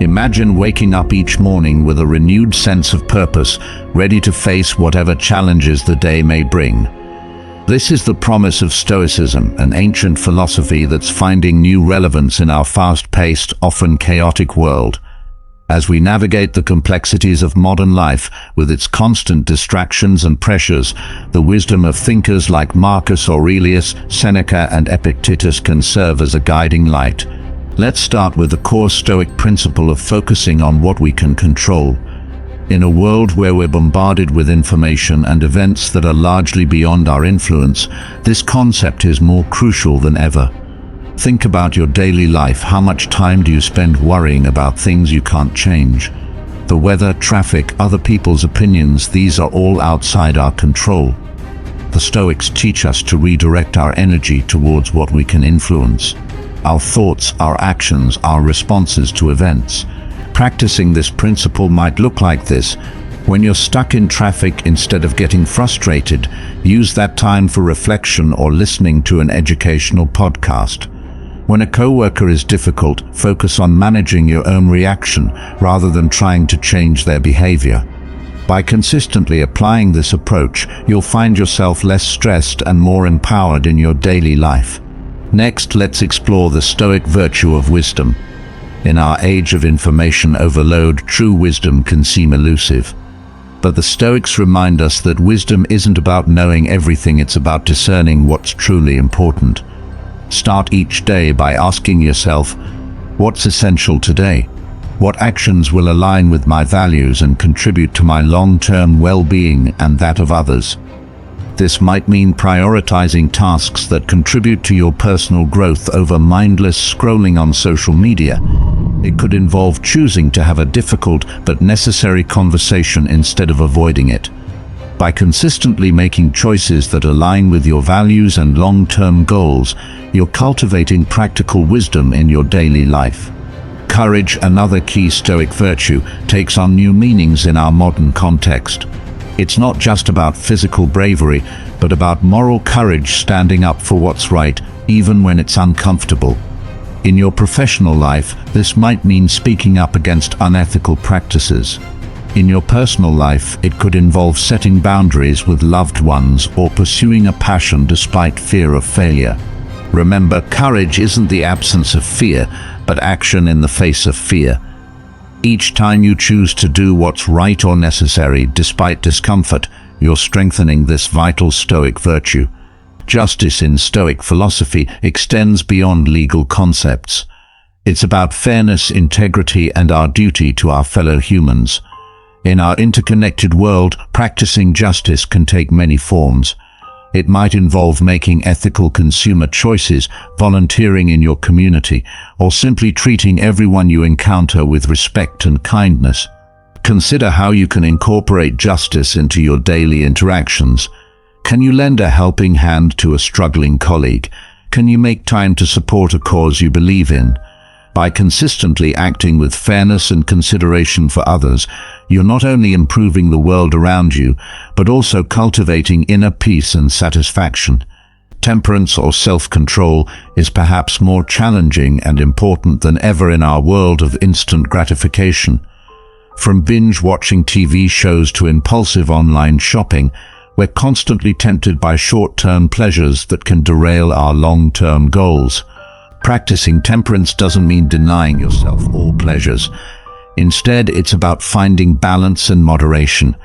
Imagine waking up each morning with a renewed sense of purpose, ready to face whatever challenges the day may bring. This is the promise of Stoicism, an ancient philosophy that's finding new relevance in our fast-paced, often chaotic world. As we navigate the complexities of modern life, with its constant distractions and pressures, the wisdom of thinkers like Marcus Aurelius, Seneca, and Epictetus can serve as a guiding light. Let's start with the core Stoic principle of focusing on what we can control. In a world where we're bombarded with information and events that are largely beyond our influence, this concept is more crucial than ever. Think about your daily life. How much time do you spend worrying about things you can't change? The weather, traffic, other people's opinions, these are all outside our control. The Stoics teach us to redirect our energy towards what we can influence. Our thoughts, our actions, our responses to events. Practicing this principle might look like this. When you're stuck in traffic, instead of getting frustrated, use that time for reflection or listening to an educational podcast. When a coworker is difficult, focus on managing your own reaction rather than trying to change their behavior. By consistently applying this approach, you'll find yourself less stressed and more empowered in your daily life. Next, let's explore the Stoic virtue of wisdom. In our age of information overload, true wisdom can seem elusive. But the Stoics remind us that wisdom isn't about knowing everything, it's about discerning what's truly important. Start each day by asking yourself, what's essential today? What actions will align with my values and contribute to my long-term well-being and that of others? This might mean prioritizing tasks that contribute to your personal growth over mindless scrolling on social media. It could involve choosing to have a difficult but necessary conversation instead of avoiding it. By consistently making choices that align with your values and long-term goals, you're cultivating practical wisdom in your daily life. Courage, another key Stoic virtue, takes on new meanings in our modern context. It's not just about physical bravery, but about moral courage, standing up for what's right, even when it's uncomfortable. In your professional life, this might mean speaking up against unethical practices. In your personal life, it could involve setting boundaries with loved ones or pursuing a passion despite fear of failure. Remember, courage isn't the absence of fear, but action in the face of fear. Each time you choose to do what's right or necessary, despite discomfort, you're strengthening this vital Stoic virtue. Justice in Stoic philosophy extends beyond legal concepts. It's about fairness, integrity, and our duty to our fellow humans. In our interconnected world, practicing justice can take many forms. It might involve making ethical consumer choices, volunteering in your community, or simply treating everyone you encounter with respect and kindness. Consider how you can incorporate justice into your daily interactions. Can you lend a helping hand to a struggling colleague? Can you make time to support a cause you believe in? By consistently acting with fairness and consideration for others, you're not only improving the world around you, but also cultivating inner peace and satisfaction. Temperance, or self-control, is perhaps more challenging and important than ever in our world of instant gratification. From binge-watching TV shows to impulsive online shopping, we're constantly tempted by short-term pleasures that can derail our long-term goals. Practicing temperance doesn't mean denying yourself all pleasures. Instead, it's about finding balance and moderation.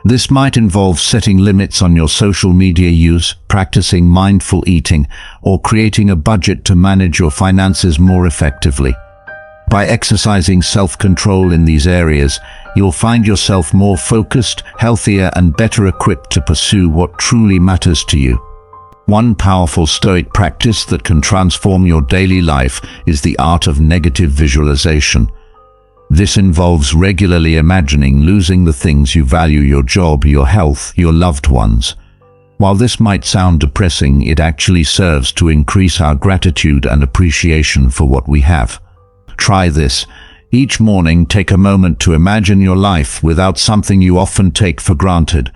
This might involve setting limits on your social media use, practicing mindful eating, or creating a budget to manage your finances more effectively. By exercising self-control in these areas, you'll find yourself more focused, healthier, and better equipped to pursue what truly matters to you. One powerful Stoic practice that can transform your daily life is the art of negative visualization. This involves regularly imagining losing the things you value: your job, your health, your loved ones. While this might sound depressing, it actually serves to increase our gratitude and appreciation for what we have. Try this. Each morning, take a moment to imagine your life without something you often take for granted.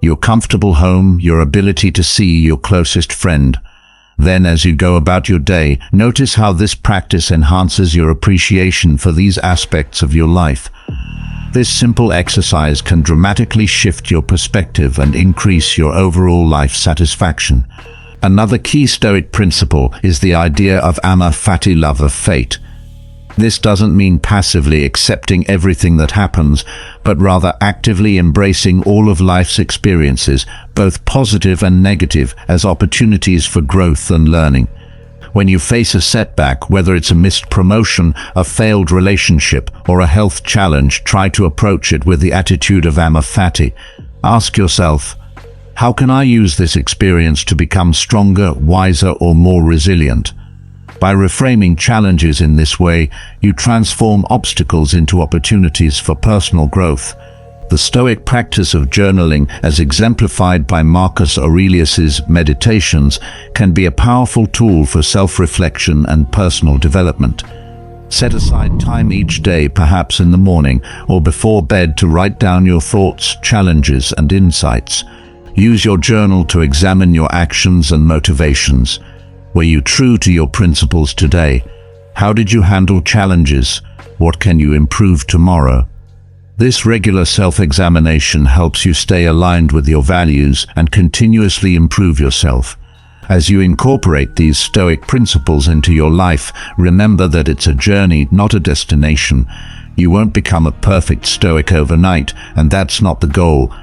Your comfortable home, your ability to see your closest friend. Then, as you go about your day, notice how this practice enhances your appreciation for these aspects of your life. This simple exercise can dramatically shift your perspective and increase your overall life satisfaction. Another key Stoic principle is the idea of Amor, Fati, love of fate. This doesn't mean passively accepting everything that happens, but rather actively embracing all of life's experiences, both positive and negative, as opportunities for growth and learning. When you face a setback, whether it's a missed promotion, a failed relationship, or a health challenge, try to approach it with the attitude of Amor Fati. Ask yourself, how can I use this experience to become stronger, wiser, or more resilient? By reframing challenges in this way, you transform obstacles into opportunities for personal growth. The Stoic practice of journaling, as exemplified by Marcus Aurelius's Meditations, can be a powerful tool for self-reflection and personal development. Set aside time each day, perhaps in the morning or before bed, to write down your thoughts, challenges, and insights. Use your journal to examine your actions and motivations. Were you true to your principles today? How did you handle challenges? What can you improve tomorrow? This regular self-examination helps you stay aligned with your values and continuously improve yourself. As you incorporate these Stoic principles into your life, remember that it's a journey, not a destination. You won't become a perfect Stoic overnight, and that's not the goal.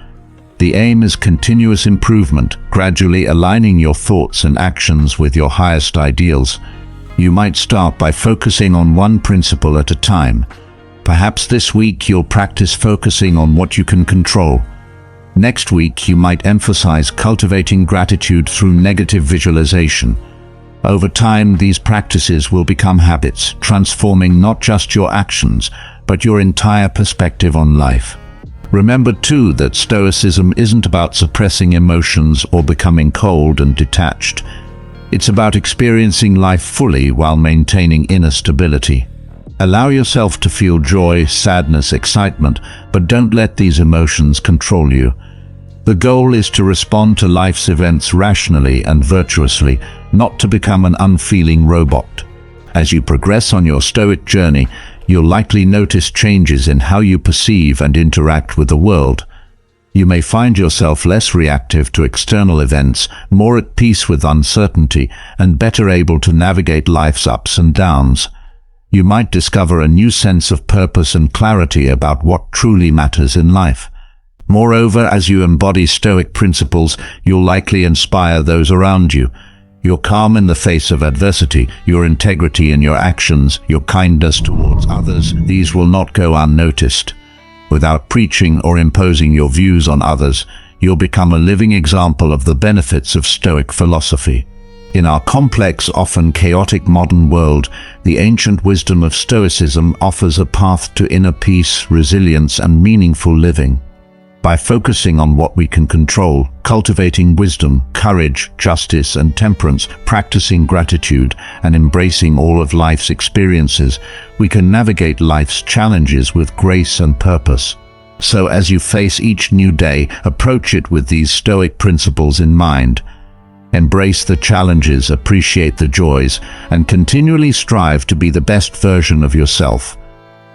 The aim is continuous improvement, gradually aligning your thoughts and actions with your highest ideals. You might start by focusing on one principle at a time. Perhaps this week you'll practice focusing on what you can control. Next week you might emphasize cultivating gratitude through negative visualization. Over time, these practices will become habits, transforming not just your actions, but your entire perspective on life. Remember too that Stoicism isn't about suppressing emotions or becoming cold and detached. It's about experiencing life fully while maintaining inner stability. Allow yourself to feel joy, sadness, excitement, but don't let these emotions control you. The goal is to respond to life's events rationally and virtuously, not to become an unfeeling robot. As you progress on your Stoic journey, you'll likely notice changes in how you perceive and interact with the world. You may find yourself less reactive to external events, more at peace with uncertainty, and better able to navigate life's ups and downs. You might discover a new sense of purpose and clarity about what truly matters in life. Moreover, as you embody Stoic principles, you'll likely inspire those around you. Your calm in the face of adversity, your integrity in your actions, your kindness towards others, these will not go unnoticed. Without preaching or imposing your views on others, you'll become a living example of the benefits of Stoic philosophy. In our complex, often chaotic modern world, the ancient wisdom of Stoicism offers a path to inner peace, resilience, and meaningful living. By focusing on what we can control, cultivating wisdom, courage, justice, and temperance, practicing gratitude, and embracing all of life's experiences, we can navigate life's challenges with grace and purpose. So as you face each new day, approach it with these Stoic principles in mind. Embrace the challenges, appreciate the joys, and continually strive to be the best version of yourself.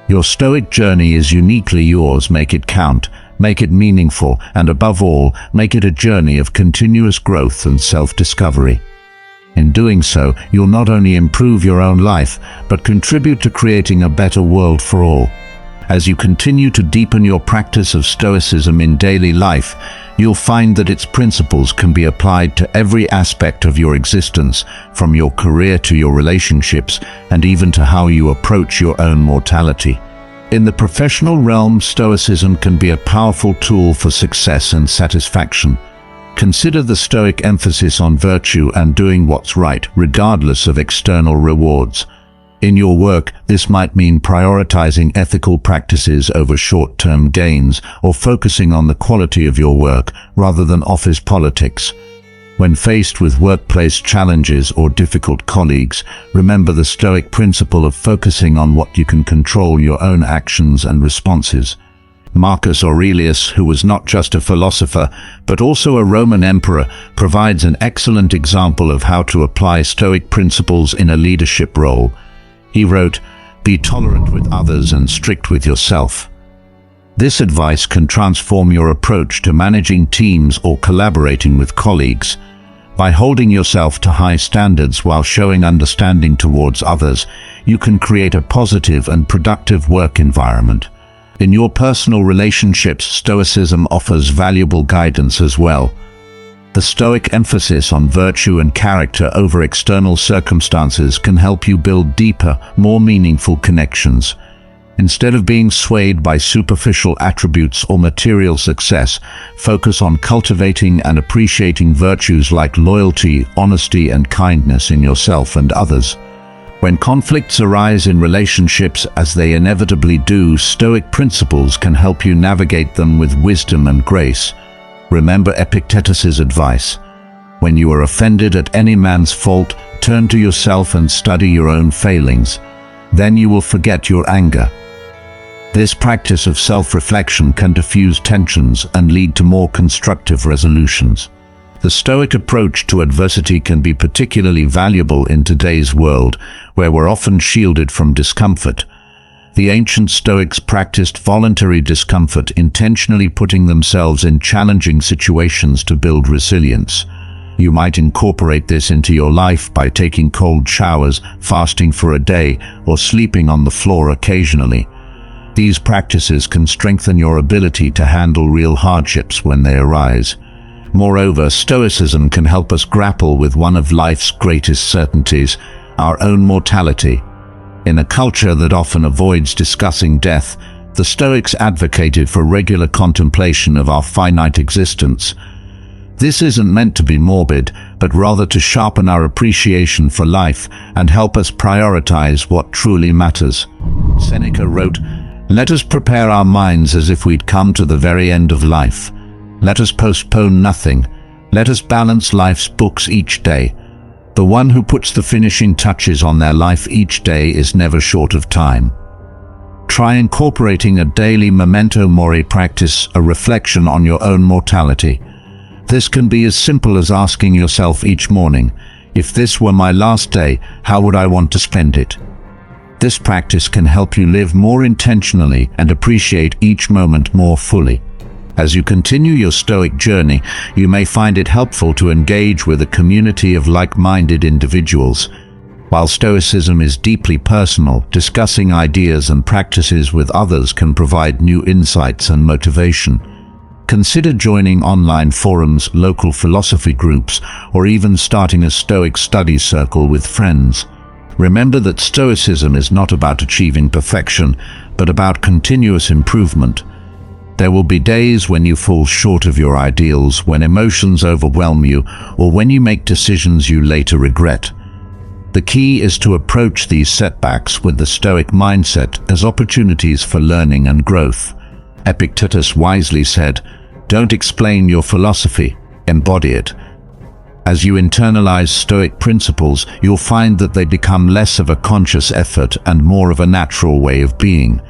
Your Stoic journey is uniquely yours. Make it count. Make it meaningful, and above all, make it a journey of continuous growth and self-discovery. In doing so, you'll not only improve your own life, but contribute to creating a better world for all. As you continue to deepen your practice of Stoicism in daily life, you'll find that its principles can be applied to every aspect of your existence, from your career to your relationships, and even to how you approach your own mortality. In the professional realm, Stoicism can be a powerful tool for success and satisfaction. Consider the Stoic emphasis on virtue and doing what's right, regardless of external rewards. In your work, this might mean prioritizing ethical practices over short-term gains, or focusing on the quality of your work rather than office politics. When faced with workplace challenges or difficult colleagues, remember the Stoic principle of focusing on what you can control, your own actions and responses. Marcus Aurelius, who was not just a philosopher, but also a Roman emperor, provides an excellent example of how to apply Stoic principles in a leadership role. He wrote, "Be tolerant with others and strict with yourself." This advice can transform your approach to managing teams or collaborating with colleagues. By holding yourself to high standards while showing understanding towards others, you can create a positive and productive work environment. In your personal relationships, Stoicism offers valuable guidance as well. The Stoic emphasis on virtue and character over external circumstances can help you build deeper, more meaningful connections. Instead of being swayed by superficial attributes or material success, focus on cultivating and appreciating virtues like loyalty, honesty, and kindness in yourself and others. When conflicts arise in relationships, as they inevitably do, Stoic principles can help you navigate them with wisdom and grace. Remember Epictetus's advice: when you are offended at any man's fault, turn to yourself and study your own failings. Then you will forget your anger. This practice of self-reflection can diffuse tensions and lead to more constructive resolutions. The Stoic approach to adversity can be particularly valuable in today's world, where we're often shielded from discomfort. The ancient Stoics practiced voluntary discomfort, intentionally putting themselves in challenging situations to build resilience. You might incorporate this into your life by taking cold showers, fasting for a day, or sleeping on the floor occasionally. These practices can strengthen your ability to handle real hardships when they arise. Moreover, Stoicism can help us grapple with one of life's greatest certainties, our own mortality. In a culture that often avoids discussing death, the Stoics advocated for regular contemplation of our finite existence. This isn't meant to be morbid, but rather to sharpen our appreciation for life and help us prioritize what truly matters. Seneca wrote, "Let us prepare our minds as if we'd come to the very end of life. Let us postpone nothing. Let us balance life's books each day. The one who puts the finishing touches on their life each day is never short of time." Try incorporating a daily memento mori practice, a reflection on your own mortality. This can be as simple as asking yourself each morning, "If this were my last day, how would I want to spend it?" This practice can help you live more intentionally and appreciate each moment more fully. As you continue your Stoic journey, you may find it helpful to engage with a community of like-minded individuals. While Stoicism is deeply personal, discussing ideas and practices with others can provide new insights and motivation. Consider joining online forums, local philosophy groups, or even starting a Stoic study circle with friends. Remember that Stoicism is not about achieving perfection, but about continuous improvement. There will be days when you fall short of your ideals, when emotions overwhelm you, or when you make decisions you later regret. The key is to approach these setbacks with the Stoic mindset as opportunities for learning and growth. Epictetus wisely said, "Don't explain your philosophy, embody it." As you internalize Stoic principles, you'll find that they become less of a conscious effort and more of a natural way of being.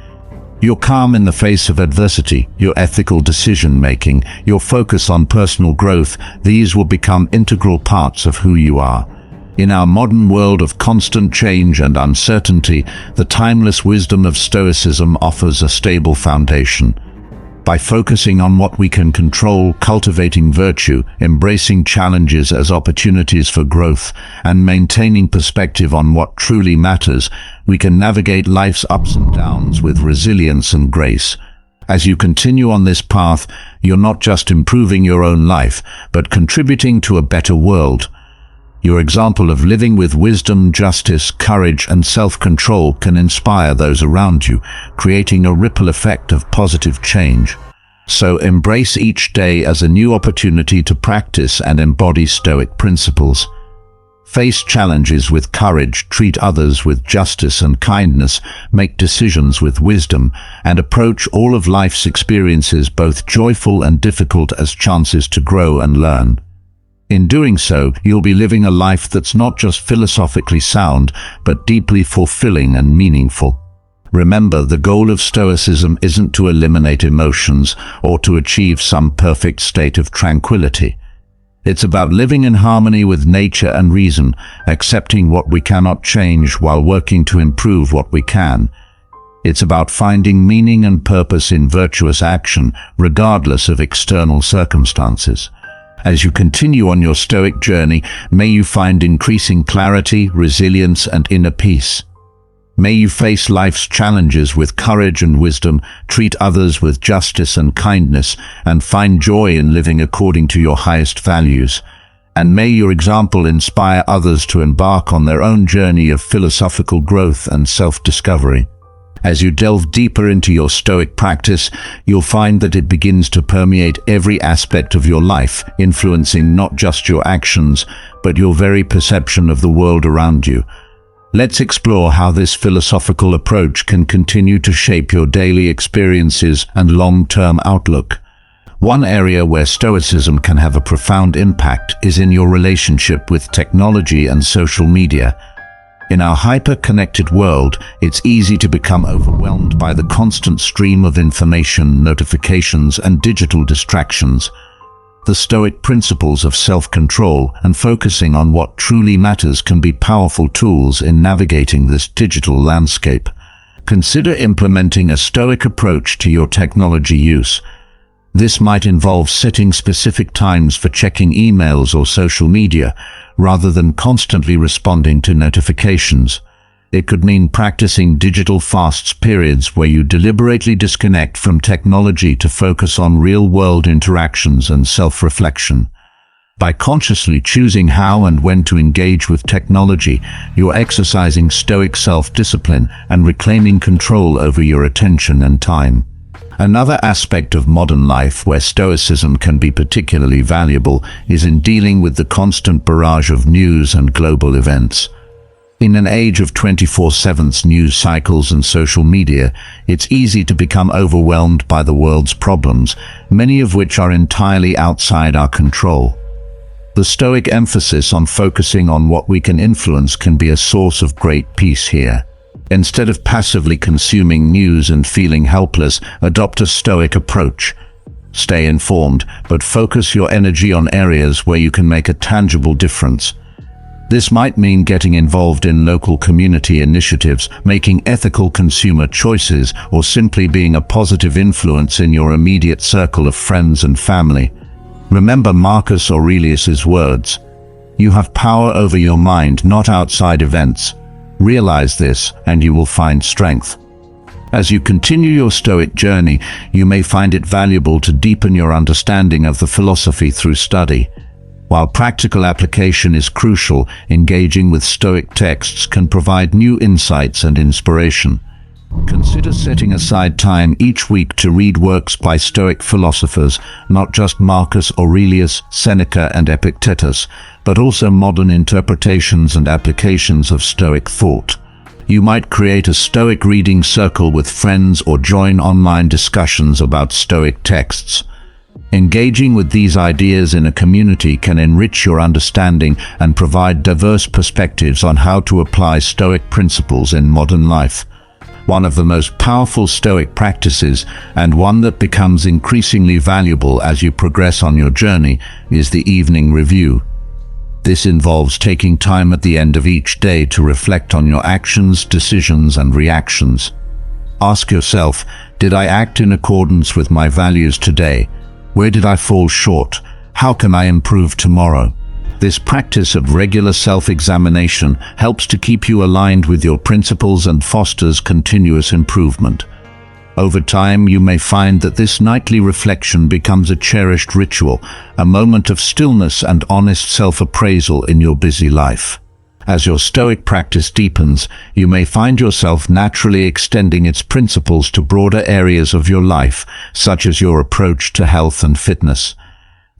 Your calm in the face of adversity, your ethical decision-making, your focus on personal growth, these will become integral parts of who you are. In our modern world of constant change and uncertainty, the timeless wisdom of Stoicism offers a stable foundation. By focusing on what we can control, cultivating virtue, embracing challenges as opportunities for growth, and maintaining perspective on what truly matters, we can navigate life's ups and downs with resilience and grace. As you continue on this path, you're not just improving your own life, but contributing to a better world. Your example of living with wisdom, justice, courage, and self-control can inspire those around you, creating a ripple effect of positive change. So embrace each day as a new opportunity to practice and embody Stoic principles. Face challenges with courage, treat others with justice and kindness, make decisions with wisdom, and approach all of life's experiences, both joyful and difficult, as chances to grow and learn. In doing so, you'll be living a life that's not just philosophically sound, but deeply fulfilling and meaningful. Remember, the goal of Stoicism isn't to eliminate emotions or to achieve some perfect state of tranquility. It's about living in harmony with nature and reason, accepting what we cannot change while working to improve what we can. It's about finding meaning and purpose in virtuous action, regardless of external circumstances. As you continue on your Stoic journey, may you find increasing clarity, resilience, and inner peace. May you face life's challenges with courage and wisdom, treat others with justice and kindness, and find joy in living according to your highest values. And may your example inspire others to embark on their own journey of philosophical growth and self-discovery. As you delve deeper into your Stoic practice, you'll find that it begins to permeate every aspect of your life, influencing not just your actions, but your very perception of the world around you. Let's explore how this philosophical approach can continue to shape your daily experiences and long-term outlook. One area where Stoicism can have a profound impact is in your relationship with technology and social media. In our hyper-connected world, it's easy to become overwhelmed by the constant stream of information, notifications, and digital distractions. The Stoic principles of self-control and focusing on what truly matters can be powerful tools in navigating this digital landscape. Consider implementing a Stoic approach to your technology use. This might involve setting specific times for checking emails or social media, rather than constantly responding to notifications. It could mean practicing digital fasts periods where you deliberately disconnect from technology to focus on real-world interactions and self-reflection. By consciously choosing how and when to engage with technology, you're exercising Stoic self-discipline and reclaiming control over your attention and time. Another aspect of modern life where Stoicism can be particularly valuable is in dealing with the constant barrage of news and global events. In an age of 24/7 news cycles and social media, it's easy to become overwhelmed by the world's problems, many of which are entirely outside our control. The Stoic emphasis on focusing on what we can influence can be a source of great peace here. Instead of passively consuming news and feeling helpless, adopt a Stoic approach. Stay informed, but focus your energy on areas where you can make a tangible difference. This might mean getting involved in local community initiatives, making ethical consumer choices, or simply being a positive influence in your immediate circle of friends and family. Remember Marcus Aurelius's words, "You have power over your mind, not outside events." Realize this, and you will find strength. As you continue your Stoic journey, you may find it valuable to deepen your understanding of the philosophy through study. While practical application is crucial, engaging with Stoic texts can provide new insights and inspiration. Consider setting aside time each week to read works by Stoic philosophers, not just Marcus Aurelius, Seneca, and Epictetus, but also modern interpretations and applications of Stoic thought. You might create a Stoic reading circle with friends or join online discussions about Stoic texts. Engaging with these ideas in a community can enrich your understanding and provide diverse perspectives on how to apply Stoic principles in modern life. One of the most powerful Stoic practices, and one that becomes increasingly valuable as you progress on your journey, is the evening review. This involves taking time at the end of each day to reflect on your actions, decisions, and reactions. Ask yourself, did I act in accordance with my values today? Where did I fall short? How can I improve tomorrow? This practice of regular self-examination helps to keep you aligned with your principles and fosters continuous improvement. Over time, you may find that this nightly reflection becomes a cherished ritual, a moment of stillness and honest self-appraisal in your busy life. As your Stoic practice deepens, you may find yourself naturally extending its principles to broader areas of your life, such as your approach to health and fitness.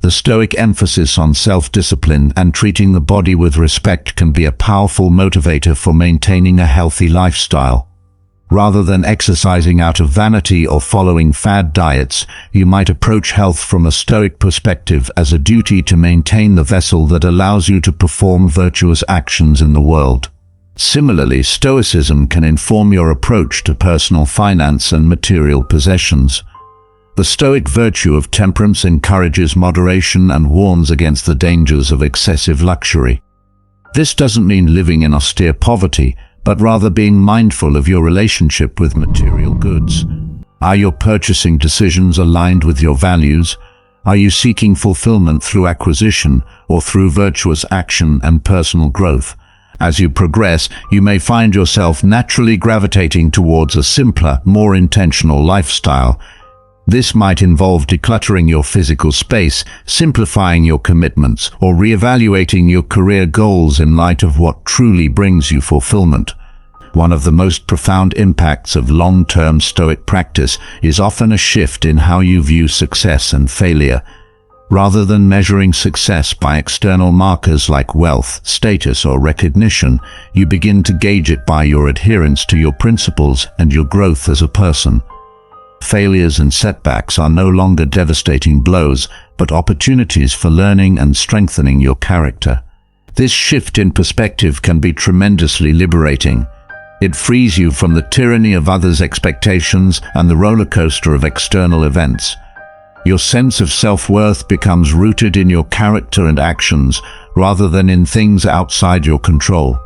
The Stoic emphasis on self-discipline and treating the body with respect can be a powerful motivator for maintaining a healthy lifestyle. Rather than exercising out of vanity or following fad diets, you might approach health from a Stoic perspective as a duty to maintain the vessel that allows you to perform virtuous actions in the world. Similarly, Stoicism can inform your approach to personal finance and material possessions. The Stoic virtue of temperance encourages moderation and warns against the dangers of excessive luxury. This doesn't mean living in austere poverty, but rather being mindful of your relationship with material goods. Are your purchasing decisions aligned with your values? Are you seeking fulfillment through acquisition or through virtuous action and personal growth? As you progress, you may find yourself naturally gravitating towards a simpler, more intentional lifestyle. This might involve decluttering your physical space, simplifying your commitments, or reevaluating your career goals in light of what truly brings you fulfillment. One of the most profound impacts of long-term Stoic practice is often a shift in how you view success and failure. Rather than measuring success by external markers like wealth, status, or recognition, you begin to gauge it by your adherence to your principles and your growth as a person. Failures and setbacks are no longer devastating blows, but opportunities for learning and strengthening your character. This shift in perspective can be tremendously liberating. It frees you from the tyranny of others' expectations and the roller coaster of external events. Your sense of self-worth becomes rooted in your character and actions, rather than in things outside your control.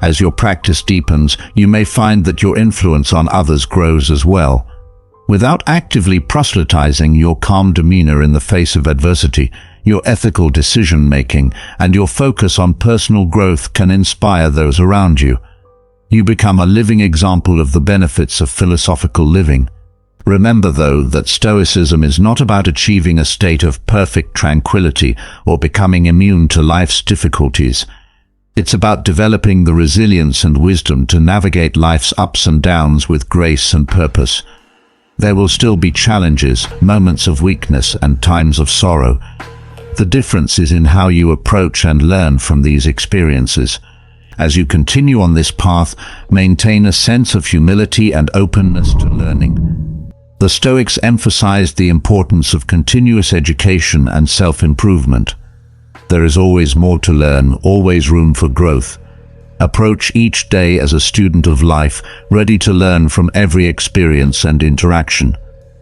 As your practice deepens, you may find that your influence on others grows as well. Without actively proselytizing, your calm demeanor in the face of adversity, your ethical decision-making, and your focus on personal growth can inspire those around you. You become a living example of the benefits of philosophical living. Remember, though, that Stoicism is not about achieving a state of perfect tranquility or becoming immune to life's difficulties. It's about developing the resilience and wisdom to navigate life's ups and downs with grace and purpose. There will still be challenges, moments of weakness, and times of sorrow. The difference is in how you approach and learn from these experiences. As you continue on this path, maintain a sense of humility and openness to learning. The Stoics emphasized the importance of continuous education and self-improvement. There is always more to learn, always room for growth. Approach each day as a student of life, ready to learn from every experience and interaction.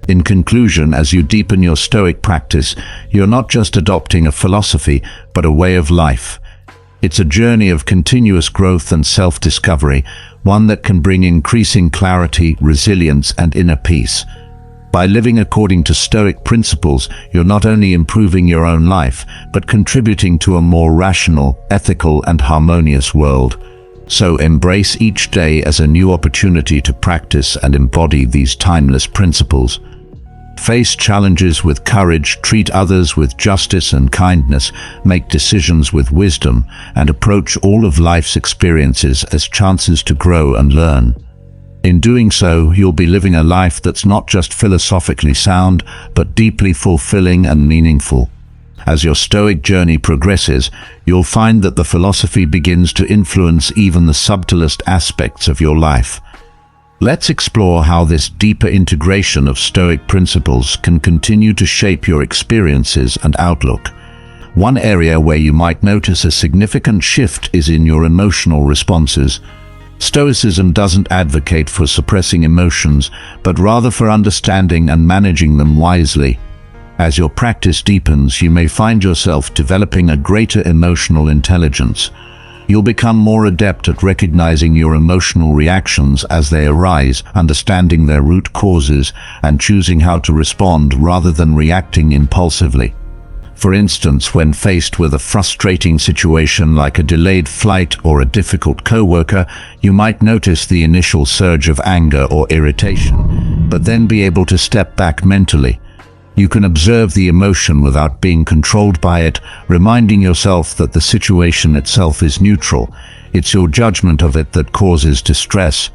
In conclusion, as you deepen your Stoic practice, you're not just adopting a philosophy, but a way of life. It's a journey of continuous growth and self-discovery, one that can bring increasing clarity, resilience, and inner peace. By living according to Stoic principles, you're not only improving your own life, but contributing to a more rational, ethical, and harmonious world. So embrace each day as a new opportunity to practice and embody these timeless principles. Face challenges with courage, treat others with justice and kindness, make decisions with wisdom, and approach all of life's experiences as chances to grow and learn. In doing so, you'll be living a life that's not just philosophically sound, but deeply fulfilling and meaningful. As your Stoic journey progresses, you'll find that the philosophy begins to influence even the subtlest aspects of your life. Let's explore how this deeper integration of Stoic principles can continue to shape your experiences and outlook. One area where you might notice a significant shift is in your emotional responses. Stoicism doesn't advocate for suppressing emotions, but rather for understanding and managing them wisely. As your practice deepens, you may find yourself developing a greater emotional intelligence. You'll become more adept at recognizing your emotional reactions as they arise, understanding their root causes, and choosing how to respond rather than reacting impulsively. For instance, when faced with a frustrating situation like a delayed flight or a difficult coworker, you might notice the initial surge of anger or irritation, but then be able to step back mentally. You can observe the emotion without being controlled by it, reminding yourself that the situation itself is neutral. It's your judgment of it that causes distress.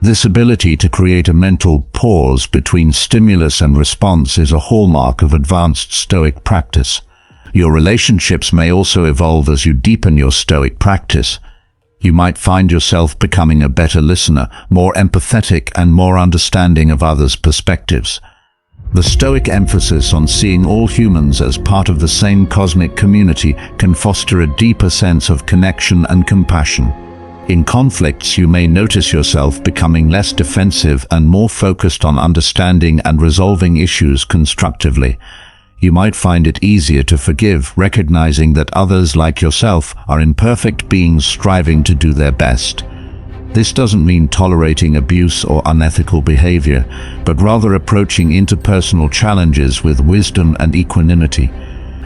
This ability to create a mental pause between stimulus and response is a hallmark of advanced Stoic practice. Your relationships may also evolve as you deepen your Stoic practice. You might find yourself becoming a better listener, more empathetic, and more understanding of others' perspectives. The Stoic emphasis on seeing all humans as part of the same cosmic community can foster a deeper sense of connection and compassion. In conflicts, you may notice yourself becoming less defensive and more focused on understanding and resolving issues constructively. You might find it easier to forgive, recognizing that others like yourself are imperfect beings striving to do their best. This doesn't mean tolerating abuse or unethical behavior, but rather approaching interpersonal challenges with wisdom and equanimity.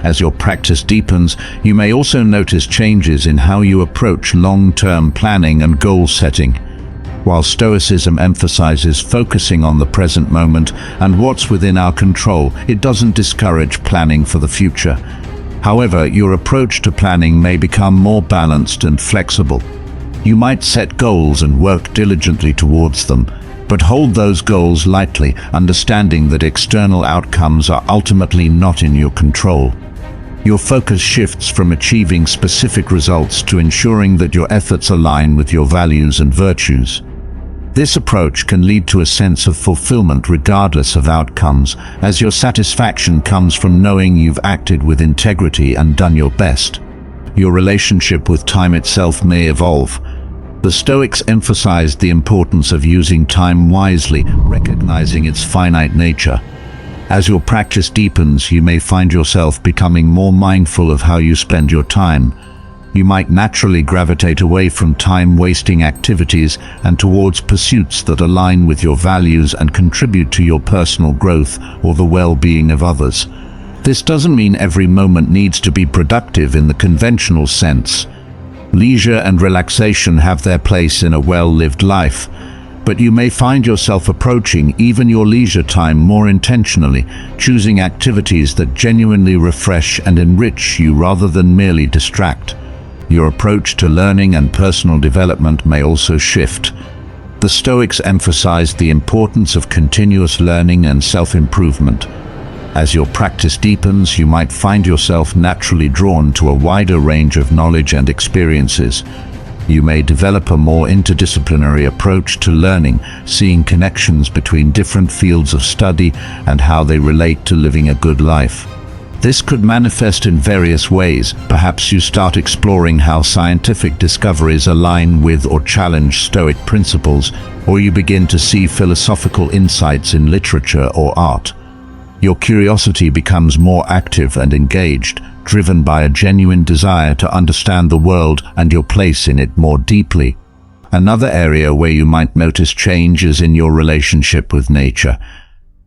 As your practice deepens, you may also notice changes in how you approach long-term planning and goal setting. While Stoicism emphasizes focusing on the present moment and what's within our control, it doesn't discourage planning for the future. However, your approach to planning may become more balanced and flexible. You might set goals and work diligently towards them, but hold those goals lightly, understanding that external outcomes are ultimately not in your control. Your focus shifts from achieving specific results to ensuring that your efforts align with your values and virtues. This approach can lead to a sense of fulfillment regardless of outcomes, as your satisfaction comes from knowing you've acted with integrity and done your best. Your relationship with time itself may evolve. The Stoics emphasized the importance of using time wisely, recognizing its finite nature. As your practice deepens, you may find yourself becoming more mindful of how you spend your time. You might naturally gravitate away from time-wasting activities and towards pursuits that align with your values and contribute to your personal growth or the well-being of others. This doesn't mean every moment needs to be productive in the conventional sense. Leisure and relaxation have their place in a well-lived life, but you may find yourself approaching even your leisure time more intentionally, choosing activities that genuinely refresh and enrich you rather than merely distract. Your approach to learning and personal development may also shift. The Stoics emphasized the importance of continuous learning and self-improvement. As your practice deepens, you might find yourself naturally drawn to a wider range of knowledge and experiences. You may develop a more interdisciplinary approach to learning, seeing connections between different fields of study and how they relate to living a good life. This could manifest in various ways. Perhaps you start exploring how scientific discoveries align with or challenge Stoic principles, or you begin to see philosophical insights in literature or art. Your curiosity becomes more active and engaged, driven by a genuine desire to understand the world and your place in it more deeply. Another area where you might notice change is in your relationship with nature.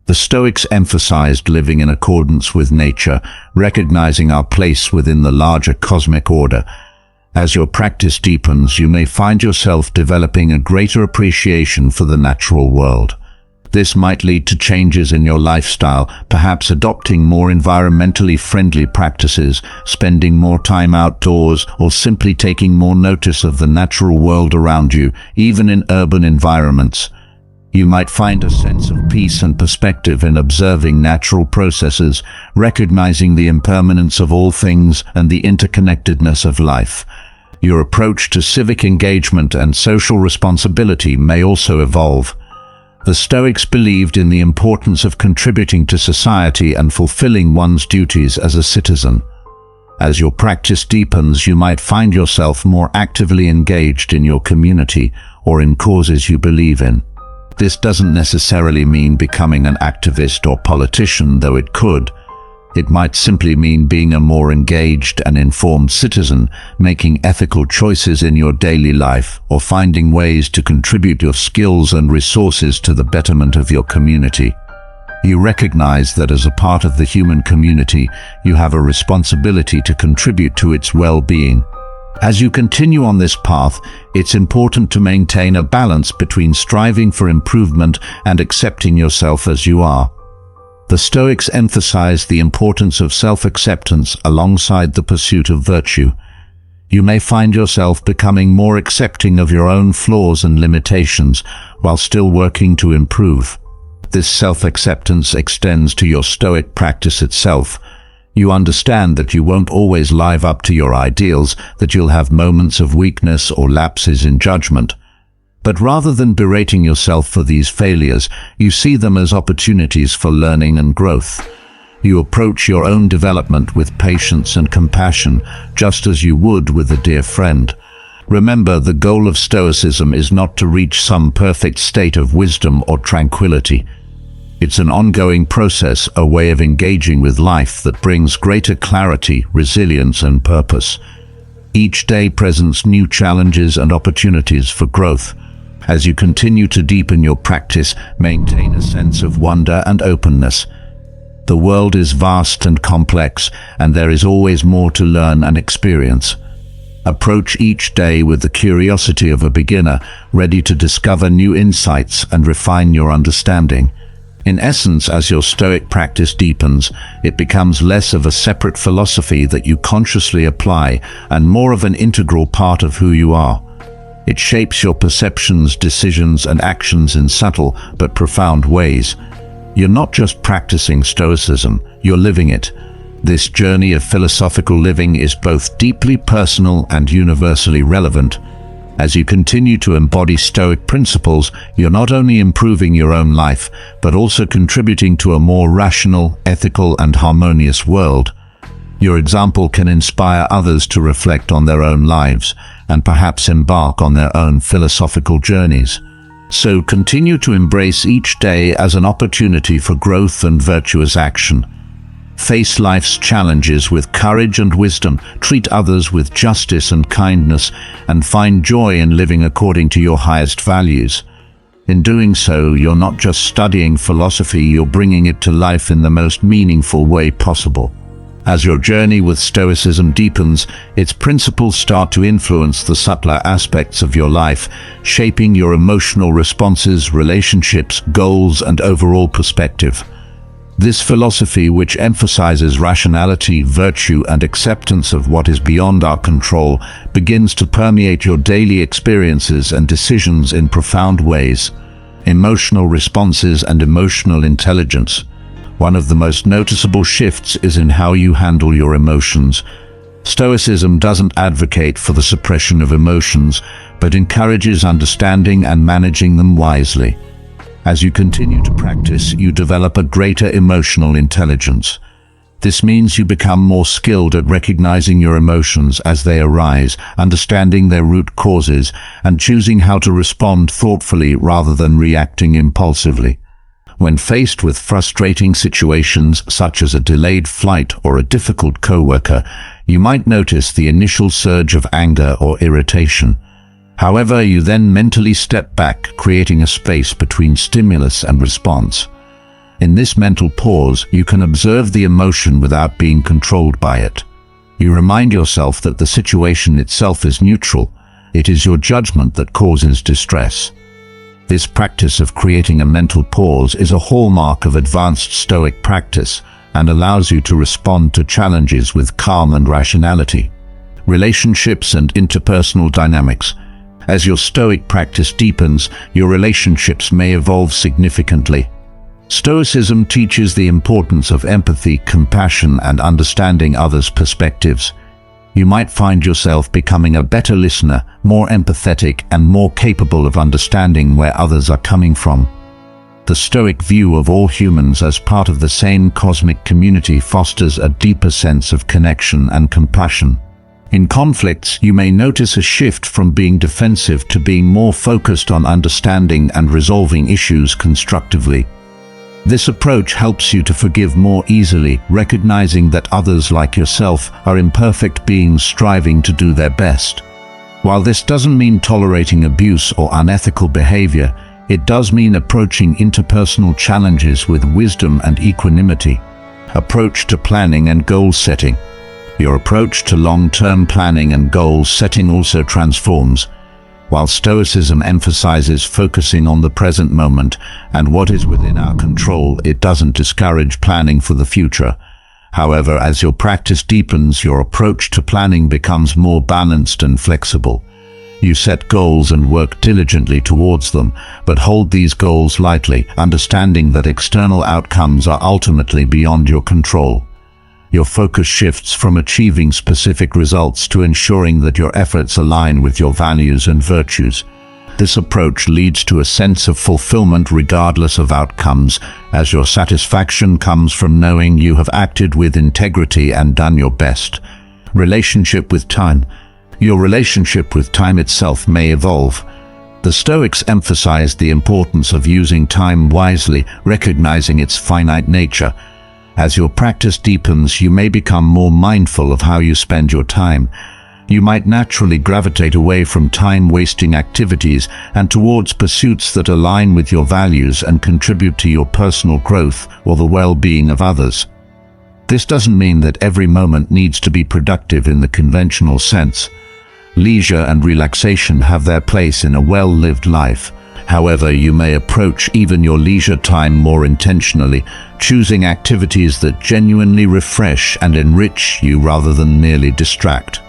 The Stoics emphasized living in accordance with nature, recognizing our place within the larger cosmic order. As your practice deepens, you may find yourself developing a greater appreciation for the natural world. This might lead to changes in your lifestyle, perhaps adopting more environmentally friendly practices, spending more time outdoors, or simply taking more notice of the natural world around you, even in urban environments. You might find a sense of peace and perspective in observing natural processes, recognizing the impermanence of all things and the interconnectedness of life. Your approach to civic engagement and social responsibility may also evolve. The Stoics believed in the importance of contributing to society and fulfilling one's duties as a citizen. As your practice deepens, you might find yourself more actively engaged in your community or in causes you believe in. This doesn't necessarily mean becoming an activist or politician, though it could. It might simply mean being a more engaged and informed citizen, making ethical choices in your daily life, or finding ways to contribute your skills and resources to the betterment of your community. You recognize that as a part of the human community, you have a responsibility to contribute to its well-being. As you continue on this path, it's important to maintain a balance between striving for improvement and accepting yourself as you are. The Stoics emphasize the importance of self-acceptance alongside the pursuit of virtue. You may find yourself becoming more accepting of your own flaws and limitations while still working to improve. This self-acceptance extends to your Stoic practice itself. You understand that you won't always live up to your ideals, that you'll have moments of weakness or lapses in judgment. But rather than berating yourself for these failures, you see them as opportunities for learning and growth. You approach your own development with patience and compassion, just as you would with a dear friend. Remember, the goal of Stoicism is not to reach some perfect state of wisdom or tranquility. It's an ongoing process, a way of engaging with life that brings greater clarity, resilience, and purpose. Each day presents new challenges and opportunities for growth. As you continue to deepen your practice, maintain a sense of wonder and openness. The world is vast and complex, and there is always more to learn and experience. Approach each day with the curiosity of a beginner, ready to discover new insights and refine your understanding. In essence, as your Stoic practice deepens, it becomes less of a separate philosophy that you consciously apply and more of an integral part of who you are. It shapes your perceptions, decisions, and actions in subtle but profound ways. You're not just practicing Stoicism, you're living it. This journey of philosophical living is both deeply personal and universally relevant. As you continue to embody Stoic principles, you're not only improving your own life, but also contributing to a more rational, ethical, and harmonious world. Your example can inspire others to reflect on their own lives and perhaps embark on their own philosophical journeys. So continue to embrace each day as an opportunity for growth and virtuous action. Face life's challenges with courage and wisdom, treat others with justice and kindness, and find joy in living according to your highest values. In doing so, you're not just studying philosophy, you're bringing it to life in the most meaningful way possible. As your journey with Stoicism deepens, its principles start to influence the subtler aspects of your life, shaping your emotional responses, relationships, goals, and overall perspective. This philosophy, which emphasizes rationality, virtue, and acceptance of what is beyond our control, begins to permeate your daily experiences and decisions in profound ways. Emotional responses and emotional intelligence. One of the most noticeable shifts is in how you handle your emotions. Stoicism doesn't advocate for the suppression of emotions, but encourages understanding and managing them wisely. As you continue to practice, you develop a greater emotional intelligence. This means you become more skilled at recognizing your emotions as they arise, understanding their root causes, and choosing how to respond thoughtfully rather than reacting impulsively. When faced with frustrating situations such as a delayed flight or a difficult coworker, you might notice the initial surge of anger or irritation. However, you then mentally step back, creating a space between stimulus and response. In this mental pause, you can observe the emotion without being controlled by it. You remind yourself that the situation itself is neutral. It is your judgment that causes distress. This practice of creating a mental pause is a hallmark of advanced Stoic practice and allows you to respond to challenges with calm and rationality. Relationships and interpersonal dynamics. As your Stoic practice deepens, your relationships may evolve significantly. Stoicism teaches the importance of empathy, compassion, and understanding others' perspectives. You might find yourself becoming a better listener, more empathetic, and more capable of understanding where others are coming from. The Stoic view of all humans as part of the same cosmic community fosters a deeper sense of connection and compassion. In conflicts, you may notice a shift from being defensive to being more focused on understanding and resolving issues constructively. This approach helps you to forgive more easily, recognizing that others like yourself are imperfect beings striving to do their best. While this doesn't mean tolerating abuse or unethical behavior, it does mean approaching interpersonal challenges with wisdom and equanimity. Approach to planning and goal setting. Your approach to long-term planning and goal setting also transforms. While Stoicism emphasizes focusing on the present moment and what is within our control, it doesn't discourage planning for the future. However, as your practice deepens, your approach to planning becomes more balanced and flexible. You set goals and work diligently towards them, but hold these goals lightly, understanding that external outcomes are ultimately beyond your control. Your focus shifts from achieving specific results to ensuring that your efforts align with your values and virtues. This approach leads to a sense of fulfillment regardless of outcomes, as your satisfaction comes from knowing you have acted with integrity and done your best. Relationship with time. Your relationship with time itself may evolve. The Stoics emphasized the importance of using time wisely, recognizing its finite nature. As your practice deepens, you may become more mindful of how you spend your time. You might naturally gravitate away from time-wasting activities and towards pursuits that align with your values and contribute to your personal growth or the well-being of others. This doesn't mean that every moment needs to be productive in the conventional sense. Leisure and relaxation have their place in a well-lived life. However, you may approach even your leisure time more intentionally, choosing activities that genuinely refresh and enrich you rather than merely distract.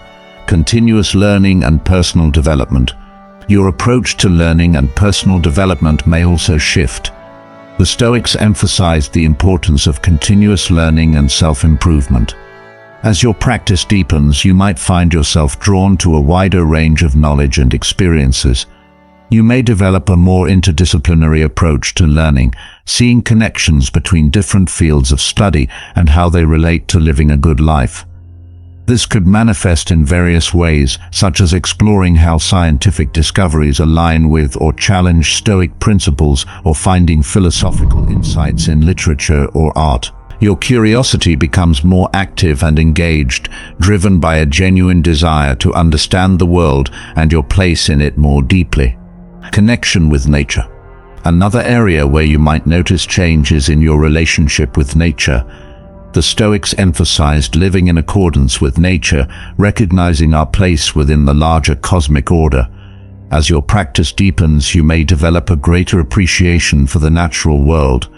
Continuous learning and personal development. Your approach to learning and personal development may also shift. The Stoics emphasized the importance of continuous learning and self-improvement. As your practice deepens, you might find yourself drawn to a wider range of knowledge and experiences. You may develop a more interdisciplinary approach to learning, seeing connections between different fields of study and how they relate to living a good life. This could manifest in various ways, such as exploring how scientific discoveries align with or challenge Stoic principles, or finding philosophical insights in literature or art. Your curiosity becomes more active and engaged, driven by a genuine desire to understand the world and your place in it more deeply. Connection with nature. Another area where you might notice changes in your relationship with nature. The Stoics emphasized living in accordance with nature, recognizing our place within the larger cosmic order. As your practice deepens, you may develop a greater appreciation for the natural world.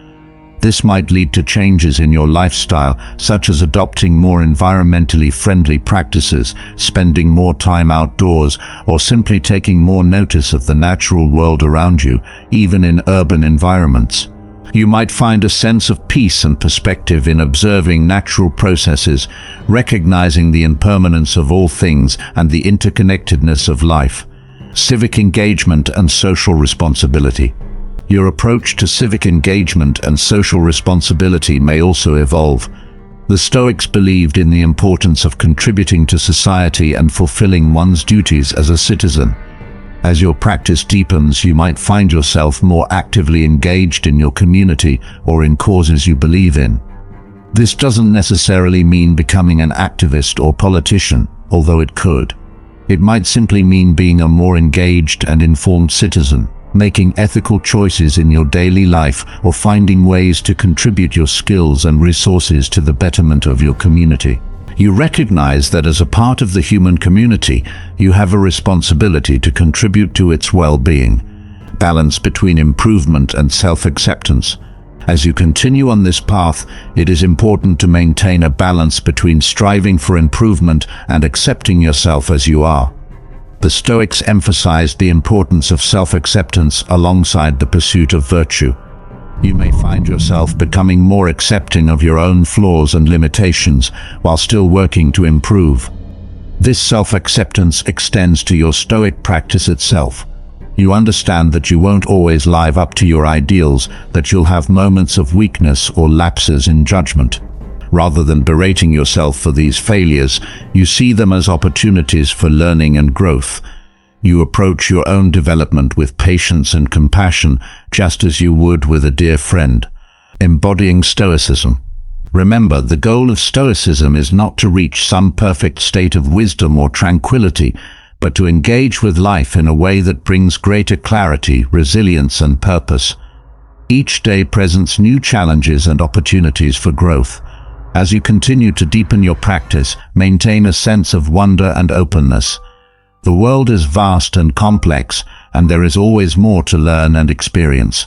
This might lead to changes in your lifestyle, such as adopting more environmentally friendly practices, spending more time outdoors, or simply taking more notice of the natural world around you, even in urban environments. You might find a sense of peace and perspective in observing natural processes, recognizing the impermanence of all things and the interconnectedness of life. Civic engagement and social responsibility. Your approach to civic engagement and social responsibility may also evolve. The Stoics believed in the importance of contributing to society and fulfilling one's duties as a citizen. As your practice deepens, you might find yourself more actively engaged in your community or in causes you believe in. This doesn't necessarily mean becoming an activist or politician, although it could. It might simply mean being a more engaged and informed citizen, making ethical choices in your daily life, or finding ways to contribute your skills and resources to the betterment of your community. You recognize that as a part of the human community, you have a responsibility to contribute to its well-being. Balance between improvement and self-acceptance. As you continue on this path, it is important to maintain a balance between striving for improvement and accepting yourself as you are. The Stoics emphasized the importance of self-acceptance alongside the pursuit of virtue. You may find yourself becoming more accepting of your own flaws and limitations while still working to improve. This self-acceptance extends to your Stoic practice itself. You understand that you won't always live up to your ideals, that you'll have moments of weakness or lapses in judgment. Rather than berating yourself for these failures, you see them as opportunities for learning and growth. You approach your own development with patience and compassion, just as you would with a dear friend. Embodying Stoicism. Remember, the goal of Stoicism is not to reach some perfect state of wisdom or tranquility, but to engage with life in a way that brings greater clarity, resilience, and purpose. Each day presents new challenges and opportunities for growth. As you continue to deepen your practice, maintain a sense of wonder and openness. The world is vast and complex, and there is always more to learn and experience.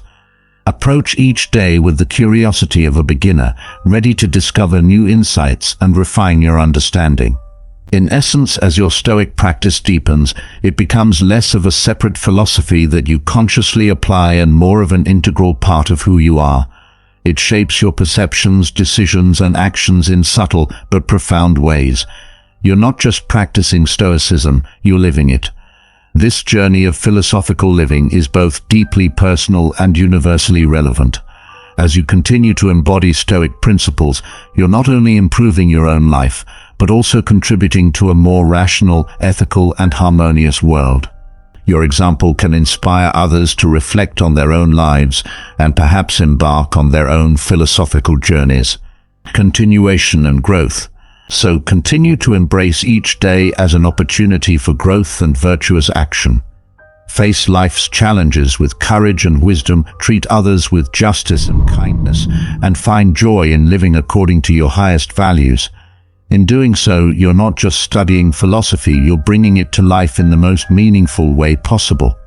Approach each day with the curiosity of a beginner, ready to discover new insights and refine your understanding. In essence, as your Stoic practice deepens, it becomes less of a separate philosophy that you consciously apply and more of an integral part of who you are. It shapes your perceptions, decisions, and actions in subtle but profound ways. You're not just practicing Stoicism, you're living it. This journey of philosophical living is both deeply personal and universally relevant. As you continue to embody Stoic principles, you're not only improving your own life, but also contributing to a more rational, ethical, and harmonious world. Your example can inspire others to reflect on their own lives and perhaps embark on their own philosophical journeys. Continuation and growth. So continue to embrace each day as an opportunity for growth and virtuous action. Face life's challenges with courage and wisdom, treat others with justice and kindness, and find joy in living according to your highest values. In doing so, you're not just studying philosophy, you're bringing it to life in the most meaningful way possible.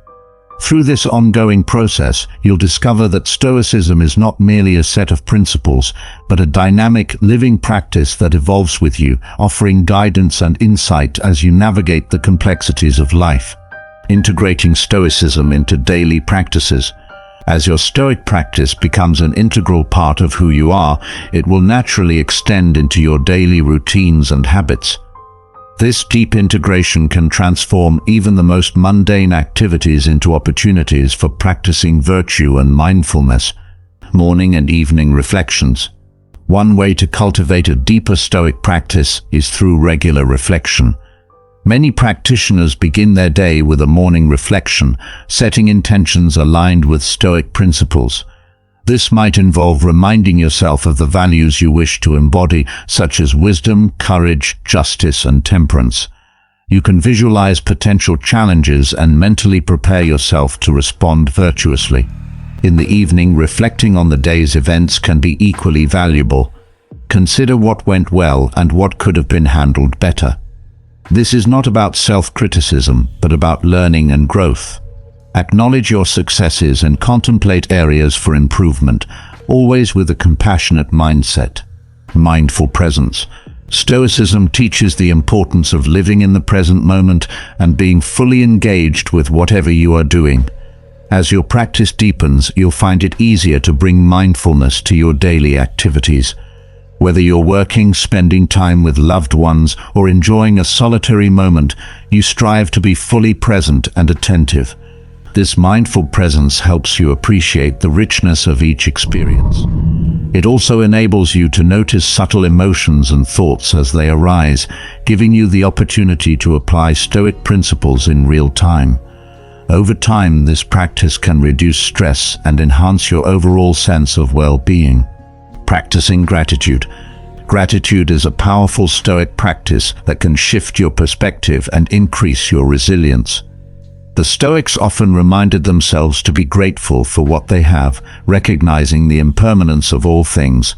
Through this ongoing process, you'll discover that Stoicism is not merely a set of principles, but a dynamic, living practice that evolves with you, offering guidance and insight as you navigate the complexities of life. Integrating Stoicism into daily practices. As your Stoic practice becomes an integral part of who you are, it will naturally extend into your daily routines and habits. This deep integration can transform even the most mundane activities into opportunities for practicing virtue and mindfulness. Morning and evening reflections. One way to cultivate a deeper Stoic practice is through regular reflection. Many practitioners begin their day with a morning reflection, setting intentions aligned with Stoic principles. This might involve reminding yourself of the values you wish to embody, such as wisdom, courage, justice, and temperance. You can visualize potential challenges and mentally prepare yourself to respond virtuously. In the evening, reflecting on the day's events can be equally valuable. Consider what went well and what could have been handled better. This is not about self-criticism, but about learning and growth. Acknowledge your successes and contemplate areas for improvement, always with a compassionate mindset. Mindful presence. Stoicism teaches the importance of living in the present moment and being fully engaged with whatever you are doing. As your practice deepens, you'll find it easier to bring mindfulness to your daily activities. Whether you're working, spending time with loved ones, or enjoying a solitary moment, you strive to be fully present and attentive. This mindful presence helps you appreciate the richness of each experience. It also enables you to notice subtle emotions and thoughts as they arise, giving you the opportunity to apply Stoic principles in real time. Over time, this practice can reduce stress and enhance your overall sense of well-being. Practicing gratitude. Gratitude is a powerful Stoic practice that can shift your perspective and increase your resilience. The Stoics often reminded themselves to be grateful for what they have, recognizing the impermanence of all things.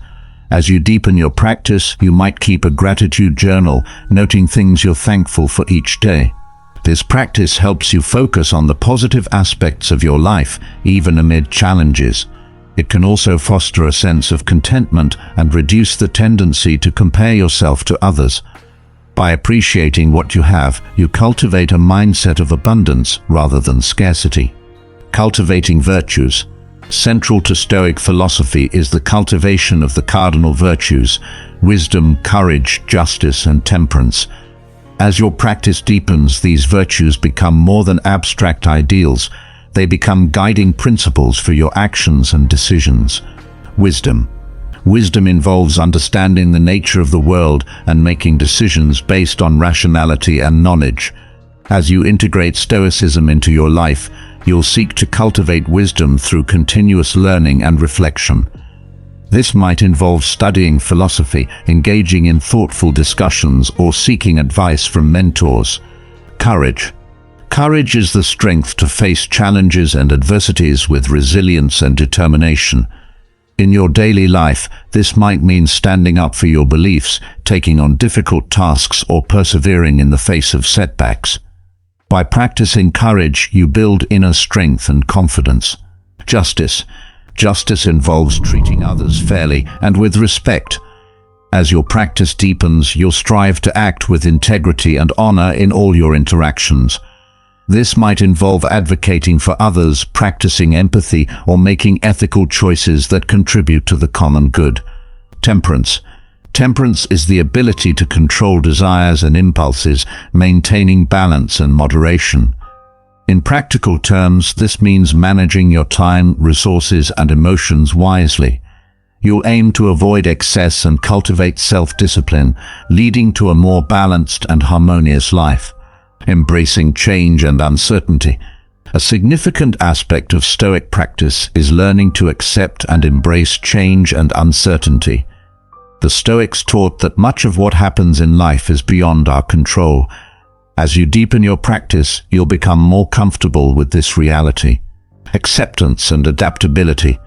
As you deepen your practice, you might keep a gratitude journal, noting things you're thankful for each day. This practice helps you focus on the positive aspects of your life, even amid challenges. It can also foster a sense of contentment and reduce the tendency to compare yourself to others. By appreciating what you have, you cultivate a mindset of abundance rather than scarcity. Cultivating virtues. Central to Stoic philosophy is the cultivation of the cardinal virtues: wisdom, courage, justice, and temperance. As your practice deepens, these virtues become more than abstract ideals. They become guiding principles for your actions and decisions. Wisdom. Wisdom involves understanding the nature of the world and making decisions based on rationality and knowledge. As you integrate Stoicism into your life, you'll seek to cultivate wisdom through continuous learning and reflection. This might involve studying philosophy, engaging in thoughtful discussions, or seeking advice from mentors. Courage. Courage is the strength to face challenges and adversities with resilience and determination. In your daily life, this might mean standing up for your beliefs, taking on difficult tasks, or persevering in the face of setbacks. By practicing courage, you build inner strength and confidence. Justice. Justice involves treating others fairly and with respect. As your practice deepens, you'll strive to act with integrity and honor in all your interactions. This might involve advocating for others, practicing empathy, or making ethical choices that contribute to the common good. Temperance. Temperance is the ability to control desires and impulses, maintaining balance and moderation. In practical terms, this means managing your time, resources, and emotions wisely. You'll aim to avoid excess and cultivate self-discipline, leading to a more balanced and harmonious life. Embracing change and uncertainty. A significant aspect of Stoic practice is learning to accept and embrace change and uncertainty. The Stoics taught that much of what happens in life is beyond our control. As you deepen your practice, you'll become more comfortable with this reality. Acceptance and adaptability.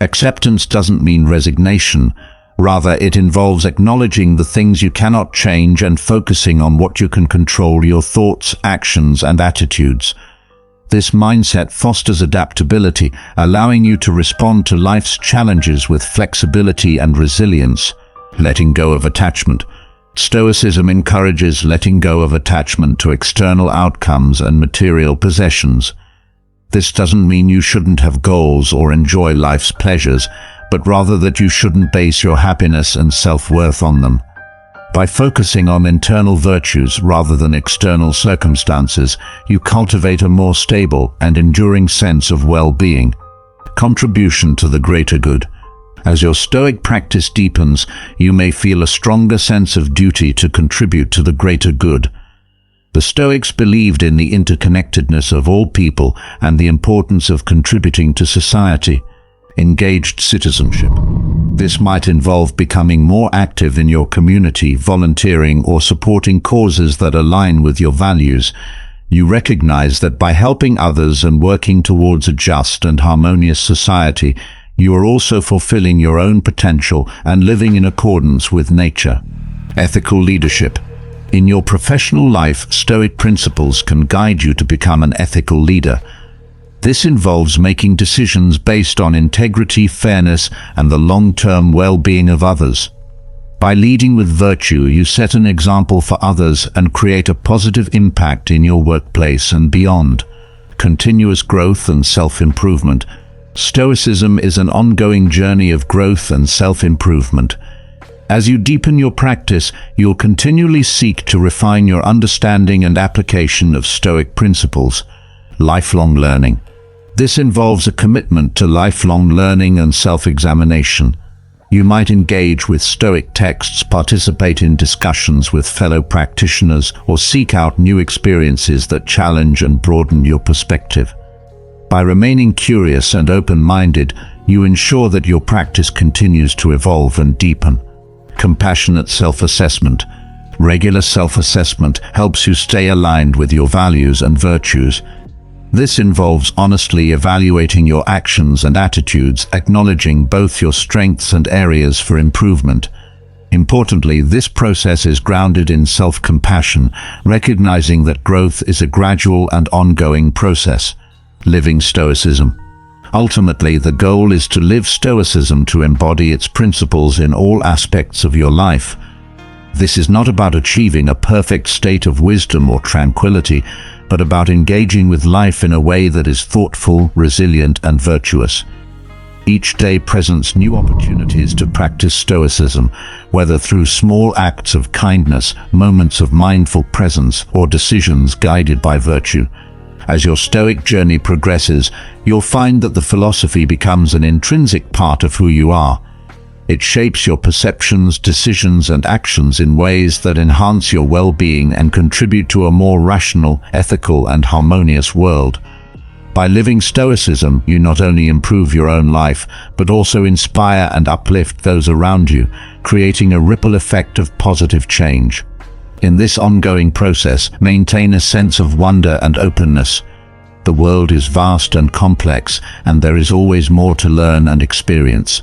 Acceptance doesn't mean resignation. Rather, it involves acknowledging the things you cannot change and focusing on what you can control: your thoughts, actions, and attitudes. This mindset fosters adaptability, allowing you to respond to life's challenges with flexibility and resilience. Letting go of attachment. Stoicism encourages letting go of attachment to external outcomes and material possessions. This doesn't mean you shouldn't have goals or enjoy life's pleasures, but rather that you shouldn't base your happiness and self-worth on them. By focusing on internal virtues rather than external circumstances, you cultivate a more stable and enduring sense of well-being. Contribution to the greater good. As your Stoic practice deepens, you may feel a stronger sense of duty to contribute to the greater good. The Stoics believed in the interconnectedness of all people and the importance of contributing to society. Engaged citizenship. This might involve becoming more active in your community, volunteering, or supporting causes that align with your values. You recognize that by helping others and working towards a just and harmonious society, you are also fulfilling your own potential and living in accordance with nature. Ethical leadership. In your professional life, Stoic principles can guide you to become an ethical leader. This involves making decisions based on integrity, fairness, and the long-term well-being of others. By leading with virtue, you set an example for others and create a positive impact in your workplace and beyond. Continuous growth and self-improvement. Stoicism is an ongoing journey of growth and self-improvement. As you deepen your practice, you'll continually seek to refine your understanding and application of Stoic principles. Lifelong learning. This involves a commitment to lifelong learning and self-examination. You might engage with Stoic texts, participate in discussions with fellow practitioners, or seek out new experiences that challenge and broaden your perspective. By remaining curious and open-minded, you ensure that your practice continues to evolve and deepen. Compassionate self-assessment. Regular self-assessment helps you stay aligned with your values and virtues. This involves honestly evaluating your actions and attitudes, acknowledging both your strengths and areas for improvement. Importantly, this process is grounded in self-compassion, recognizing that growth is a gradual and ongoing process. Living Stoicism. Ultimately, the goal is to live Stoicism, to embody its principles in all aspects of your life. This is not about achieving a perfect state of wisdom or tranquility, but about engaging with life in a way that is thoughtful, resilient, and virtuous. Each day presents new opportunities to practice Stoicism, whether through small acts of kindness, moments of mindful presence, or decisions guided by virtue. As your Stoic journey progresses, you'll find that the philosophy becomes an intrinsic part of who you are. It shapes your perceptions, decisions, and actions in ways that enhance your well-being and contribute to a more rational, ethical, and harmonious world. By living Stoicism, you not only improve your own life, but also inspire and uplift those around you, creating a ripple effect of positive change. In this ongoing process, maintain a sense of wonder and openness. The world is vast and complex, and there is always more to learn and experience.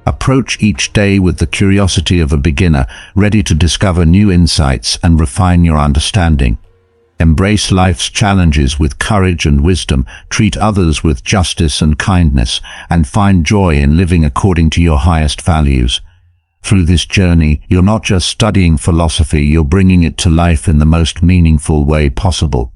Approach each day with the curiosity of a beginner, ready to discover new insights and refine your understanding. Embrace life's challenges with courage and wisdom, treat others with justice and kindness, and find joy in living according to your highest values. Through this journey, you're not just studying philosophy, you're bringing it to life in the most meaningful way possible.